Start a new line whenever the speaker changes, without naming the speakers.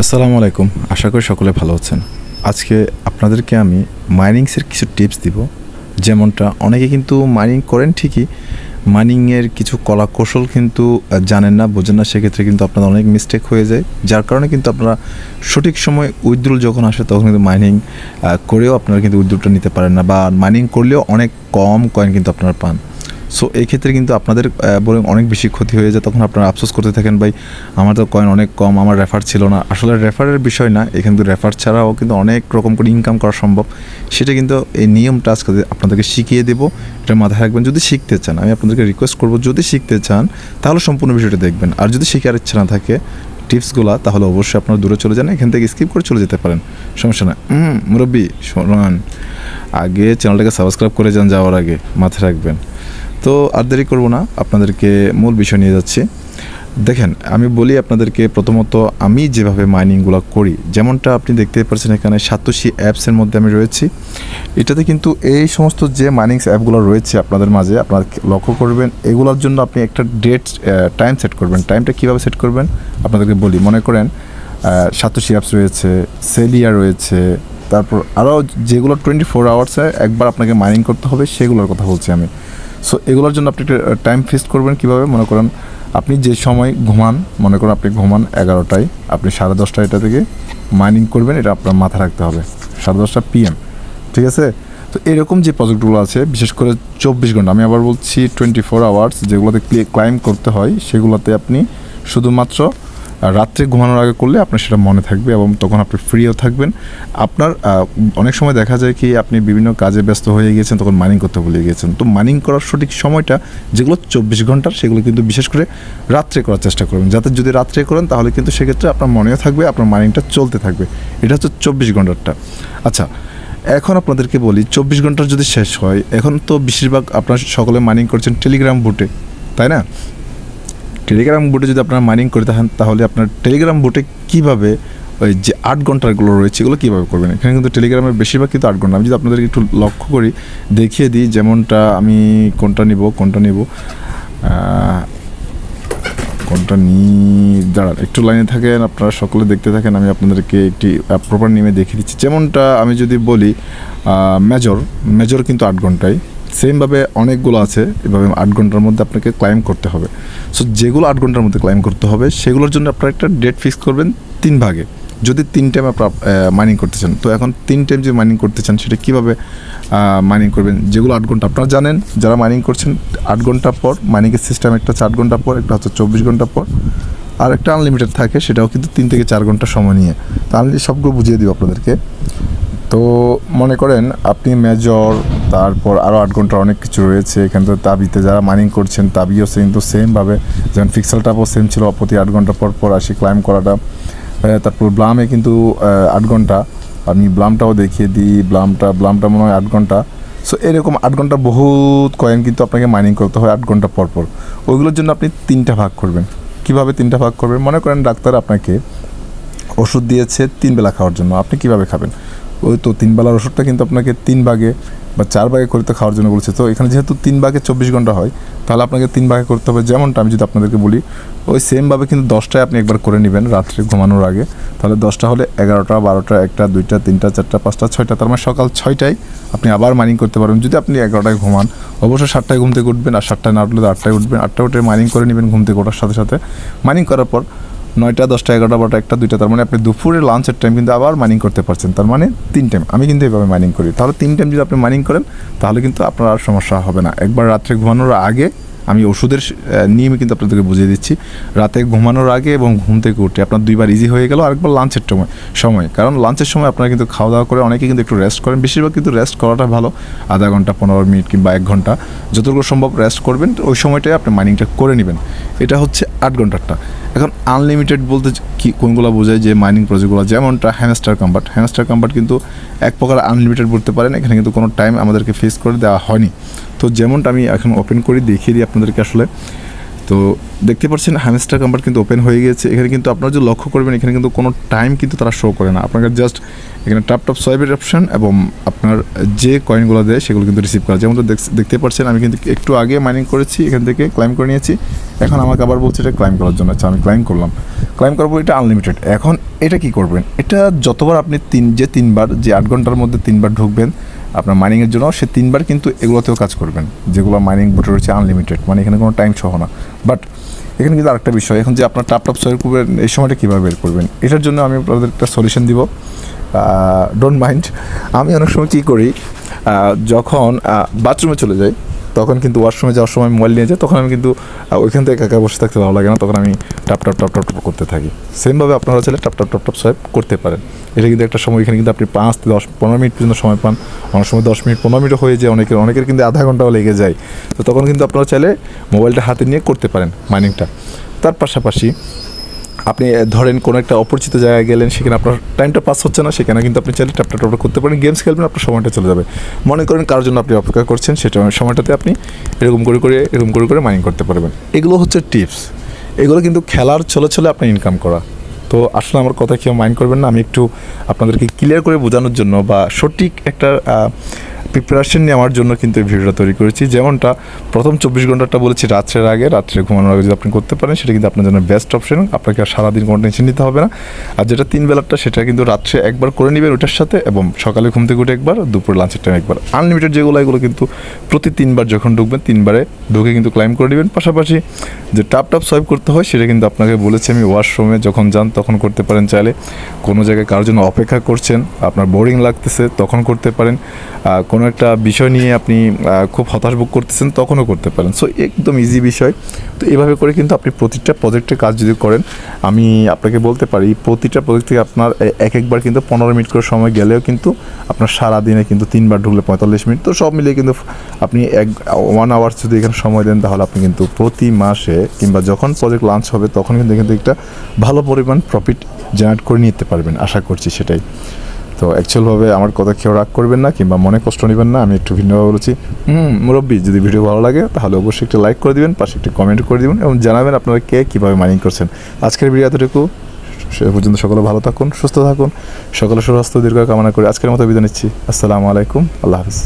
আসসালামু আলাইকুম। আশা করি সকলে ভালো আছেন। আজকে আপনাদেরকে আমি মাইনিংসের কিছু টিপস দিব। যেমনটা অনেকে কিন্তু মাইনিং করেন ঠিকই, মাইনিংয়ের কিছু কলা কৌশল কিন্তু জানেন না, বোঝেন না। সেক্ষেত্রে কিন্তু আপনাদের অনেক মিস্টেক হয়ে যায়, যার কারণে কিন্তু আপনারা সঠিক সময় উইথড্রল যখন আসে তখন কিন্তু মাইনিং করেও আপনারা কিন্তু উইথড্রলটা নিতে পারেন না, বা মাইনিং করলেও অনেক কম কয়েন কিন্তু আপনারা পান। সো এই ক্ষেত্রে কিন্তু আপনাদের বরং অনেক বেশি ক্ষতি হয়ে যায়। তখন আপনারা আফসোস করতে থাকেন, ভাই আমার তো কয়েন অনেক কম, আমার রেফার ছিল না। আসলে রেফারের বিষয় না, এখানে কিন্তু রেফার ছাড়াও কিন্তু অনেক রকম করে ইনকাম করা সম্ভব। সেটা কিন্তু এই নিয়মটা আজকে আপনাদেরকে শিখিয়ে দেবো, এটা মাথায় রাখবেন। যদি শিখতে চান, আমি আপনাদেরকে রিকোয়েস্ট করবো, যদি শিখতে চান তাহলে সম্পূর্ণ বিষয়টা দেখবেন। আর যদি শেখার ইচ্ছা না থাকে টিপসগুলো, তাহলে অবশ্যই আপনারা দূরে চলে যান, এখান থেকে স্কিপ করে চলে যেতে পারেন, সমস্যা না। মুরব্বি শোনান, আগে চ্যানেলটাকে সাবস্ক্রাইব করে যান যাওয়ার আগে, মাথায় রাখবেন। তো আর দেরি করবো না, আপনাদেরকে মূল বিষয় নিয়ে যাচ্ছি। দেখেন, আমি বলি আপনাদেরকে প্রথমত আমি যেভাবে মাইনিংগুলো করি, যেমনটা আপনি দেখতে পাচ্ছেন এখানে সাতোশি অ্যাপসের মধ্যে আমি রয়েছি। এটাতে কিন্তু এই সমস্ত যে মাইনিংস অ্যাপগুলো রয়েছে আপনাদের মাঝে, আপনারা লক্ষ্য করবেন এগুলোর জন্য আপনি একটা টাইম সেট করবেন। টাইমটা কীভাবে সেট করবেন আপনাদেরকে বলি। মনে করেন সাতোশি অ্যাপস রয়েছে, সেলিয়া রয়েছে, তারপর আরও যেগুলো 24 আওয়ার্সে একবার আপনাকে মাইনিং করতে হবে, সেগুলোর কথা বলছি আমি। সো এগুলোর জন্য আপনি একটা টাইম ফিক্সড করবেন। কীভাবে? মনে করেন আপনি যে সময় ঘুমান, মনে করেন আপনি ঘুমান 11টায়, আপনি 10:30 এটা থেকে মাইনিং করবেন, এটা আপনার মাথায় রাখতে হবে, 10:30 PM, ঠিক আছে? তো এরকম যে প্রজেক্টগুলো আছে, বিশেষ করে 24 ঘন্টা, আমি আবার বলছি 24 আওয়ার্স, যেগুলোতে ক্লাইম করতে হয়, সেগুলোতে আপনি শুধুমাত্র রাত্রে ঘুমানোর আগে করলে আপনার সেটা মনে থাকবে এবং তখন আপনি ফ্রিও থাকবেন। আপনার অনেক সময় দেখা যায় কি আপনি বিভিন্ন কাজে ব্যস্ত হয়ে গিয়েছেন, তখন মাইনিং করতে ভুলে গিয়েছেন। তো মাইনিং করার সঠিক সময়টা যেগুলো 24 ঘন্টার, সেগুলো কিন্তু বিশেষ করে রাত্রে করার চেষ্টা করবেন, যাতে যদি রাত্রে করেন তাহলে কিন্তু সেক্ষেত্রে আপনার মনেও থাকবে, আপনার মাইনিংটা চলতে থাকবে। এটা হচ্ছে 24 ঘন্টারটা। আচ্ছা, এখন আপনাদেরকে বলি 24 ঘন্টার যদি শেষ হয়, এখন তো বেশিরভাগ আপনার সকলে মাইনিং করছেন টেলিগ্রাম বোটে, তাই না? টেলিগ্রাম বোটে যদি আপনারা মাইনিং করে থাকেন, তাহলে আপনার টেলিগ্রাম বোটে কীভাবে ওই যে 8 ঘন্টারগুলো রয়েছে এগুলো কীভাবে করবেন? এখানে কিন্তু টেলিগ্রামের বেশিরভাগ কিন্তু 8 ঘন্টা। আমি যদি আপনাদেরকে একটু লক্ষ্য করি, দেখিয়ে দিই, যেমনটা আমি কোনটা নিব দাঁড়ান একটু লাইনে থাকেন, আপনারা সকলে দেখতে থাকেন, আমি আপনাদেরকে একটি প্রপার নেমে দেখিয়ে দিচ্ছি। যেমনটা আমি যদি বলি মেজর কিন্তু 8 ঘন্টায়, সেমভাবে অনেকগুলো আছে, এভাবে 8 ঘন্টার মধ্যে আপনাকে ক্লাইম করতে হবে। সো যেগুলো 8 ঘন্টার মধ্যে ক্লাইম করতে হবে, সেগুলোর জন্য আপনারা একটা ডেট ফিক্স করবেন 3 ভাগে। যদি 3 টাইম আপনার মাইনিং করতে চান, তো এখন 3 টাইম যদি মাইনিং করতে চান, সেটা কীভাবে মাইনিং করবেন? যেগুলো 8 ঘন্টা, আপনারা জানেন যারা মাইনিং করছেন 8 ঘন্টা পর মাইনিংয়ের সিস্টেম, একটা 8 ঘন্টা পর, একটা হচ্ছে 24 ঘন্টা পর, আর একটা আনলিমিটেড থাকে, সেটাও কিন্তু 3 থেকে 4 ঘন্টা সময় নিয়ে। তো আমি সবগুলো বুঝিয়ে দিব আপনাদেরকে। তো মনে করেন আপনি মেজর, তারপর আরও 8 ঘন্টার অনেক কিছু রয়েছে। এখান থেকে তাবিতে যারা মাইনিং করছেন, তাবিও কিন্তু সেমভাবে, যেমন ফিক্সালটাও সেম ছিল, প্রতি 8 ঘন্টা পর পর আসি ক্লাইম করাটা। তারপর ব্লামে কিন্তু 8 ঘন্টা, আমি ব্লামটাও দেখিয়ে দিই, ব্লামটা মনে হয় 8 ঘন্টা। সো এরকম 8 ঘন্টা বহুত কয়েন কিন্তু আপনাকে মাইনিং করতে হয় 8 ঘন্টা পর পর। ওইগুলোর জন্য আপনি 3টা ভাগ করবেন। কীভাবে 3টা ভাগ করবেন? মনে করেন ডাক্তার আপনাকে ওষুধ দিয়েছে 3 বেলা খাওয়ার জন্য, আপনি কীভাবে খাবেন? ওই তো 3 বেলার ওষুধটা কিন্তু আপনাকে 3 ভাগে বা 4 ভাগে করতে খাওয়ার জন্য বলেছে। তো এখানে যেহেতু 3 ভাগে 24 ঘন্টা হয়, তাহলে আপনাকে 3 ভাগে করতে হবে। যেমনটা আমি যদি আপনাদেরকে বলি, ওই সেমভাবে কিন্তু 10টায় আপনি একবার করে নেবেন রাত্রে ঘুমানোর আগে। তাহলে 10টা হলে 11টা, 12টা, 1টা, 2টা, 3টা, 4টা, 5টা, 6টা, তার মানে সকাল 6টায় আপনি আবার মাইনিং করতে পারবেন। যদি আপনি 11টায় ঘুমান, অবশ্যই 7টায় ঘুম থেকে উঠবেন, আর 7টায় না উঠলে 8টায় উঠবেন। 8টায় উঠে মাইনিং করে নেবেন ঘুম থেকে ওঠার সাথে সাথে। মাইনিং করার পর 9টা, 10টা, 11টা, 12টা, 1টা, 2টা, তার মানে আপনি দুপুরে লাঞ্চের টাইম কিন্তু আবার মাইনিং করতে পারছেন। তার মানে 3 টাইম। আমি কিন্তু এইভাবে মাইনিং করি। তাহলে 3 টাইম যদি আপনি মাইনিং করেন, তাহলে কিন্তু আপনার আর সমস্যা হবে না। একবার রাত্রে ঘুমানোর আগে, আমি ওষুধের নিয়মে কিন্তু আপনাদেরকে বুঝিয়ে দিচ্ছি, রাতে ঘুমানোর আগে এবং ঘুম থেকে উঠে আপনার 2বার ইজি হয়ে গেল। আরেকবার লাঞ্চের সময়, কারণ লাঞ্চের সময় আপনারা কিন্তু খাওয়া দাওয়া করে অনেকে কিন্তু একটু রেস্ট করেন। বেশিরভাগ কিন্তু রেস্ট করাটা ভালো, আধা ঘন্টা, 15 মিনিট কিংবা 1 ঘন্টা, যতটুকু সম্ভব রেস্ট করবেন। ওই সময়টায় আপনি মাইনিংটা করে নেবেন। এটা হচ্ছে 8 ঘন্টারটা। এখন আনলিমিটেড বলতে কি কোনগুলো বোঝায়? যে মাইনিং প্রজেক্টগুলো, যেমনটা হ্যামস্টার কম্বাট কিন্তু এক প্রকার আনলিমিটেড বলতে পারেন। এখানে কিন্তু কোনো টাইম আমাদেরকে ফিক্স করে দেওয়া হয়নি। তো যেমনটা আমি এখন ওপেন করি, দেখিয়ে দিই আপনাদেরকে আসলে। তো দেখতে পাচ্ছেন হ্যামস্টার কম্বাট কিন্তু ওপেন হয়ে গিয়েছে। এখানে কিন্তু আপনারা যদি লক্ষ্য করবেন, এখানে কিন্তু কোনো টাইম কিন্তু তারা শো করে না আপনাকে। জাস্ট এখানে টপ সোয়াইপের অপশান এবং আপনার যে কয়েনগুলো দেয় সেগুলো কিন্তু রিসিভ করা। যেমন দেখতে পাচ্ছেন আমি কিন্তু একটু আগে মাইনিং করেছি, এখান থেকে ক্লাইম করে নিয়েছি, এখন আমাকে আবার বলছে এটা ক্লাইম করার জন্য। আচ্ছা, আমি ক্লাইম করলাম, ক্লাইম করার পর এটা আনলিমিটেড। এখন এটা কি করবেন, এটা যতবার আপনি তিনবার যে 8 ঘন্টার মধ্যে 3বার ঢুকবেন আপনার মাইনিংয়ের জন্য, সে 3বার কিন্তু এগুলোতেও কাজ করবেন, যেগুলো মাইনিং বোটে রয়েছে আনলিমিটেড, মানে এখানে কোনো টাইম সহ না। বাট এখানে কিন্তু আরেকটা বিষয়, এখন যে আপনার টাপ সোয়াইপ করবেন এই সময়টা কীভাবে বের করবেন, এটার জন্য আমি আপনাদের একটা সলিউশন দিব। ডোন্ট মাইন্ড, আমি অনেক সময় কী করি, যখন বাথরুমে চলে যাই তখন কিন্তু ওয়াশরুমে যাওয়ার সময় মোবাইল নিয়ে যাই, তখন আমি কিন্তু ওইখান থেকে একা বসে থাকতে ভালো লাগে না, তখন আমি টাপ করতে থাকি। সেমভাবে আপনারা চাইলে টাপ সোয়াইপ করতে পারেন। এটা কিন্তু একটা সময়, এখানে কিন্তু আপনি 5 থেকে 10-15 মিনিট পর্যন্ত সময় পান, অনেক সময় 10 মিনিট 15 মিনিটও হয়ে যায়, অনেকের কিন্তু আধা ঘন্টাও লেগে যায়। তো তখন কিন্তু আপনারা চাইলে মোবাইলটা হাতে নিয়ে করতে পারেন মাইনিংটা। তার পাশাপাশি আপনি ধরেন কোনো একটা অপরিচিত জায়গায় গেলেন, সেখানে আপনার টাইমটা পাস হচ্ছে না, সেখানে কিন্তু আপনি চাইলে টাপ করতে পারেন, গেমস খেলবেন, আপনার সময়টা চলে যাবে। মনে করেন কারোর জন্য আপনি অপেক্ষা করছেন, সেটা সময়টাতে আপনি এরকম করে মাইনিং করতে পারবেন। এগুলো হচ্ছে টিপস, এগুলো কিন্তু খেলার ছলে আপনি ইনকাম করা। তো আসলে আমার কথা কেউ মাইন্ড করবেন না, আমি একটু আপনাদেরকে ক্লিয়ার করে বোঝানোর জন্য বা সঠিক একটা প্রিপারেশন নেওয়ার জন্য কিন্তু এই ভিডিওটা তৈরি করেছি। যেমনটা প্রথম 24 ঘন্টাটা বলেছি রাত্রে ঘুমানোর আগে যদি আপনি করতে পারেন, সেটা কিন্তু আপনার জন্য বেস্ট অপশন। আপনাকে আর সারাদিন কোনো টেনশন নিতে হবে না। আর যেটা 3 বেলাটা, সেটা কিন্তু রাত্রে একবার করে নেবেন ওটার সাথে, এবং সকালে ঘুম থেকে উঠে একবার, দুপুর লাঞ্চের টাইম একবার। আনলিমিটেড এগুলো কিন্তু প্রতি 3বার যখন ঢুকবেন, 3বারে ঢুকে কিন্তু ক্লাইম করে নেবেন। পাশাপাশি যে টাপ সোয়াইপ করতে হয়, সেটা কিন্তু আপনাকে বলেছি আমি, ওয়াশরুমে যখন যান তখন করতে পারেন, চাইলে কোনো জায়গায় কারোর জন্য অপেক্ষা করছেন, আপনার বোরিং লাগতেছে তখন করতে পারেন, কোনো একটা বিষয় নিয়ে আপনি খুব হতাশ বোধ করতেছেন তখনও করতে পারেন। সো একদম ইজি বিষয়। তো এভাবে করে কিন্তু আপনি প্রতিটা প্রজেক্টের কাজ যদি করেন, আমি আপনাকে বলতে পারি প্রতিটা প্রজেক্ট থেকে আপনার একবার কিন্তু 15 মিনিট করে সময় গেলেও কিন্তু আপনার সারাদিনে কিন্তু 3বার ঢুকলে 45 মিনিট, তো সব মিলিয়ে কিন্তু আপনি 1 আওয়ার যদি এখানে সময় দেন, তাহলে আপনি কিন্তু প্রতি মাসে কিংবা যখন প্রজেক্ট লঞ্চ হবে তখন কিন্তু একটা ভালো পরিমাণ প্রফিট জেনারেট করে নিতে পারবেন, আশা করছি সেটাই। তো অ্যাকচুয়ালভাবে আমার কথা কেউ রাগ করবেন না কিংবা মনে কষ্ট নেবেন না, আমি একটু ভিন্নভাবে বলেছি। মুরব্বী, যদি ভিডিও ভালো লাগে তাহলে অবশ্যই একটা লাইক করে দিবেন, পাশে একটা কমেন্ট করে দিবেন এবং জানাবেন আপনারা কীভাবে মাইনিং করছেন। আজকের ভিডিও এতটুকু, সে পর্যন্ত সকলে ভালো থাকুন, সুস্থ থাকুন, সকলে সুস্বাস্থ্য দীর্ঘ কামনা করে আজকের মতো বিদায় নিচ্ছি। আসসালামু আলাইকুম, আল্লাহ হাফিজ।